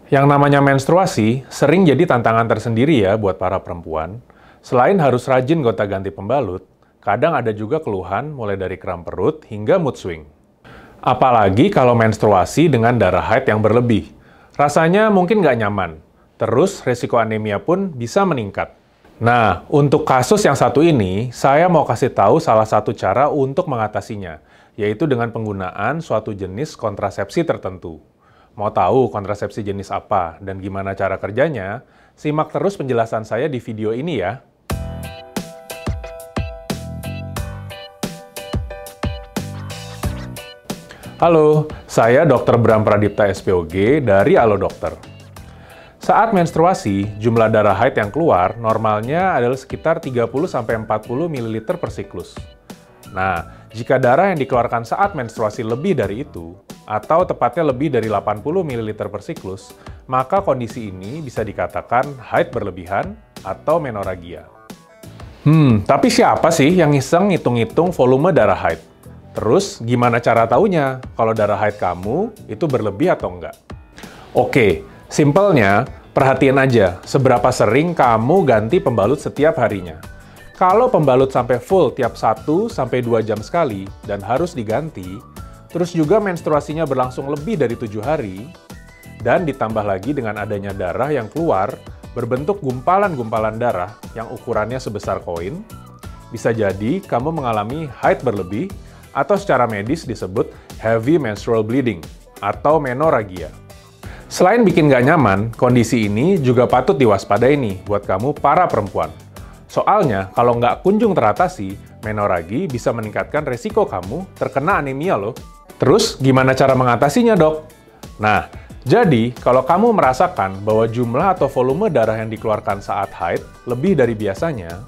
Yang namanya menstruasi sering jadi tantangan tersendiri ya buat para perempuan. Selain harus rajin gonta-ganti pembalut, kadang ada juga keluhan mulai dari kram perut hingga mood swing. Apalagi kalau menstruasi dengan darah haid yang berlebih. Rasanya mungkin nggak nyaman. Terus resiko anemia pun bisa meningkat. Nah, untuk kasus yang satu ini, saya mau kasih tahu salah satu cara untuk mengatasinya, yaitu dengan penggunaan suatu jenis kontrasepsi tertentu. Mau tahu kontrasepsi jenis apa dan gimana cara kerjanya? Simak terus penjelasan saya di video ini ya. Halo, saya Dr. Bram Pradipta SPOG dari Alo Dokter. Saat menstruasi, jumlah darah haid yang keluar normalnya adalah sekitar 30-40 ml per siklus. Nah, jika darah yang dikeluarkan saat menstruasi lebih dari itu, atau tepatnya lebih dari 80 ml per siklus, maka kondisi ini bisa dikatakan haid berlebihan atau menorragia. Tapi siapa sih yang iseng ngitung-ngitung volume darah haid? Terus, gimana cara taunya kalau darah haid kamu itu berlebih atau enggak? Oke, simpelnya, perhatiin aja seberapa sering kamu ganti pembalut setiap harinya. Kalau pembalut sampai full tiap 1-2 jam sekali dan harus diganti, terus juga menstruasinya berlangsung lebih dari 7 hari, dan ditambah lagi dengan adanya darah yang keluar berbentuk gumpalan-gumpalan darah yang ukurannya sebesar koin, bisa jadi kamu mengalami haid berlebih atau secara medis disebut heavy menstrual bleeding atau menorragia. Selain bikin gak nyaman, kondisi ini juga patut diwaspadai nih buat kamu para perempuan. Soalnya, kalau nggak kunjung teratasi, menorragi bisa meningkatkan resiko kamu terkena anemia loh. Terus, gimana cara mengatasinya, dok? Nah, jadi kalau kamu merasakan bahwa jumlah atau volume darah yang dikeluarkan saat haid lebih dari biasanya,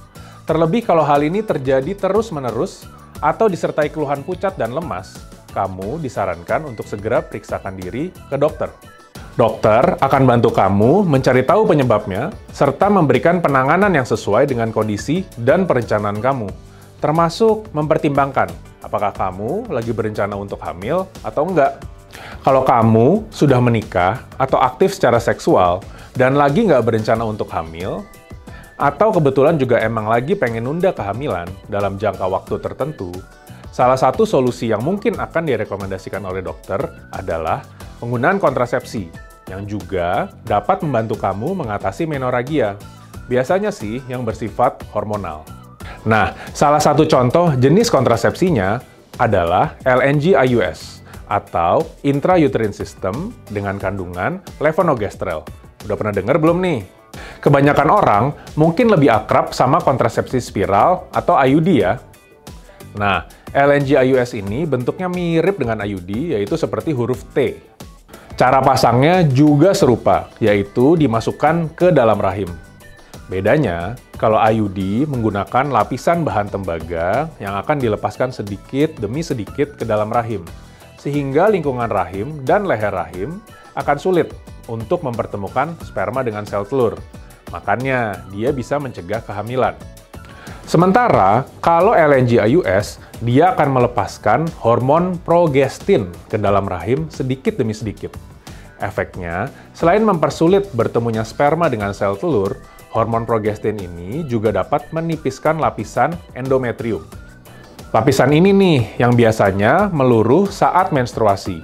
terlebih kalau hal ini terjadi terus-menerus atau disertai keluhan pucat dan lemas, kamu disarankan untuk segera periksakan diri ke dokter. Dokter akan bantu kamu mencari tahu penyebabnya, serta memberikan penanganan yang sesuai dengan kondisi dan perencanaan kamu, termasuk mempertimbangkan apakah kamu lagi berencana untuk hamil atau enggak. Kalau kamu sudah menikah atau aktif secara seksual dan lagi nggak berencana untuk hamil, atau kebetulan juga emang lagi pengen nunda kehamilan dalam jangka waktu tertentu, salah satu solusi yang mungkin akan direkomendasikan oleh dokter adalah penggunaan kontrasepsi, yang juga dapat membantu kamu mengatasi menorragia. Biasanya sih yang bersifat hormonal. Nah, salah satu contoh jenis kontrasepsinya adalah LNG-IUS atau intrauterine system dengan kandungan levonorgestrel. Udah pernah dengar belum nih? Kebanyakan orang mungkin lebih akrab sama kontrasepsi spiral atau IUD ya. Nah, LNG-IUS ini bentuknya mirip dengan IUD, yaitu seperti huruf T. Cara pasangnya juga serupa, yaitu dimasukkan ke dalam rahim. Bedanya, kalau IUD menggunakan lapisan bahan tembaga yang akan dilepaskan sedikit demi sedikit ke dalam rahim, sehingga lingkungan rahim dan leher rahim akan sulit untuk mempertemukan sperma dengan sel telur. Makanya, dia bisa mencegah kehamilan. Sementara, kalau LNG-IUS, dia akan melepaskan hormon progestin ke dalam rahim sedikit demi sedikit. Efeknya, selain mempersulit bertemunya sperma dengan sel telur, hormon progestin ini juga dapat menipiskan lapisan endometrium. Lapisan ini nih yang biasanya meluruh saat menstruasi.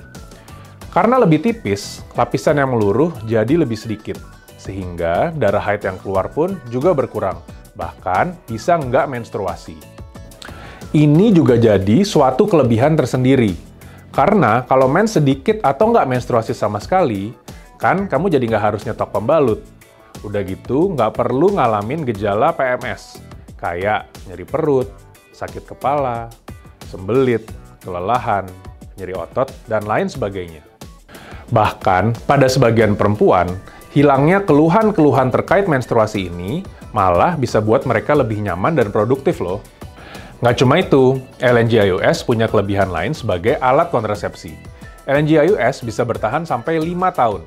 Karena lebih tipis, lapisan yang meluruh jadi lebih sedikit, sehingga darah haid yang keluar pun juga berkurang, bahkan bisa nggak menstruasi. Ini juga jadi suatu kelebihan tersendiri, karena kalau mens sedikit atau nggak menstruasi sama sekali, kan kamu jadi nggak harus nyetok pembalut. Udah gitu, nggak perlu ngalamin gejala PMS, kayak nyeri perut, sakit kepala, sembelit, kelelahan, nyeri otot, dan lain sebagainya. Bahkan, pada sebagian perempuan, hilangnya keluhan-keluhan terkait menstruasi ini malah bisa buat mereka lebih nyaman dan produktif loh. Nggak cuma itu, LNG-IUS punya kelebihan lain sebagai alat kontrasepsi. LNG-IUS bisa bertahan sampai 5 tahun.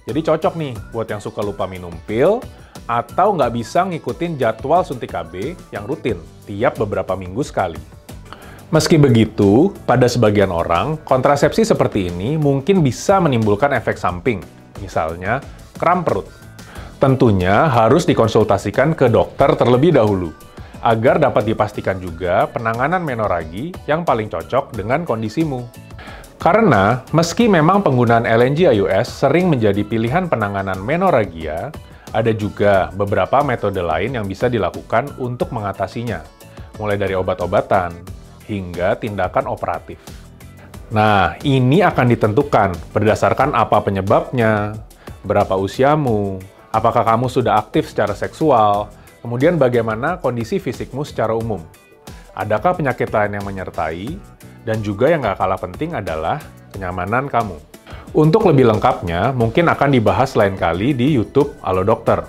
Jadi cocok nih buat yang suka lupa minum pil atau nggak bisa ngikutin jadwal suntik KB yang rutin tiap beberapa minggu sekali. Meski begitu, pada sebagian orang, kontrasepsi seperti ini mungkin bisa menimbulkan efek samping, misalnya kram perut. Tentunya harus dikonsultasikan ke dokter terlebih dahulu, agar dapat dipastikan juga penanganan menoragi yang paling cocok dengan kondisimu. Karena, meski memang penggunaan LNG IUS sering menjadi pilihan penanganan menoragia, ada juga beberapa metode lain yang bisa dilakukan untuk mengatasinya, mulai dari obat-obatan hingga tindakan operatif. Nah, ini akan ditentukan berdasarkan apa penyebabnya, berapa usiamu, apakah kamu sudah aktif secara seksual, kemudian bagaimana kondisi fisikmu secara umum. Adakah penyakit lain yang menyertai, dan juga yang gak kalah penting adalah kenyamanan kamu. Untuk lebih lengkapnya, mungkin akan dibahas lain kali di YouTube Halo Dokter.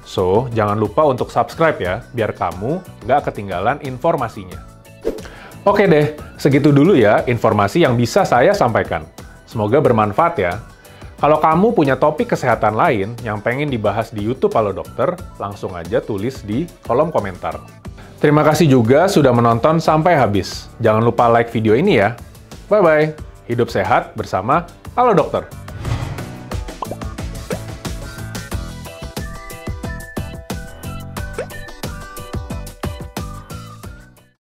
So, jangan lupa untuk subscribe ya, biar kamu nggak ketinggalan informasinya. Oke deh, segitu dulu ya informasi yang bisa saya sampaikan. Semoga bermanfaat ya. Kalau kamu punya topik kesehatan lain yang pengen dibahas di YouTube Halo Dokter, langsung aja tulis di kolom komentar. Terima kasih juga sudah menonton sampai habis. Jangan lupa like video ini ya. Bye-bye. Hidup sehat bersama Halo Dokter.